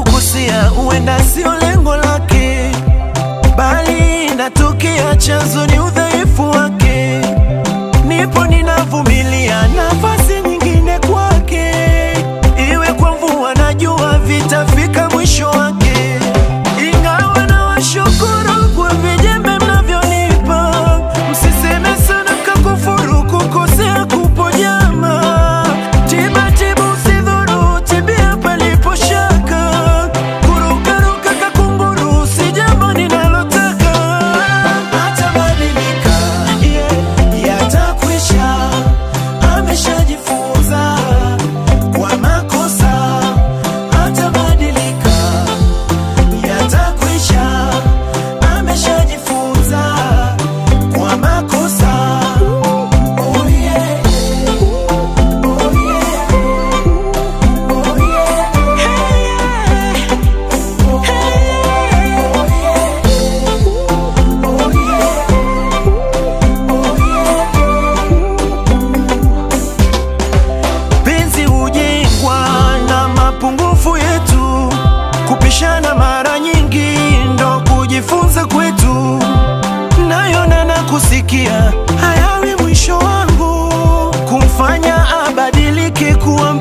kukukosea huenda sio lengo lake, bali inatokea chanzo ni udhaifu wake. Nipo ninavumilia nafasi nyingine kwake, iwe kwa mvua na jua vitafika mwisho wake. Ingawa na washukuru kwa vijembe mnavyonipa, msiseme sana kakufuru kukosea kupo jama. Tiba usidhuru, tibia palipo shaka, kurukaruka kakunguru si jambo ninalotaka. Atabadilika, yatakwisha, ameshajifunza kwa makosa. Atabadilika, yatakwisha, ameshajifunza kwa makosa. Oh yeah, oh yeah, oh yeah, hey yeah, oh yeah, oh yeah, penzi hujengwa na mapungufu yetu, kupishana mara nyingi ndo kujifunza kwetu. Nayona na kusikia hayawi mwisho wangu, kumfanya abadilike kuwa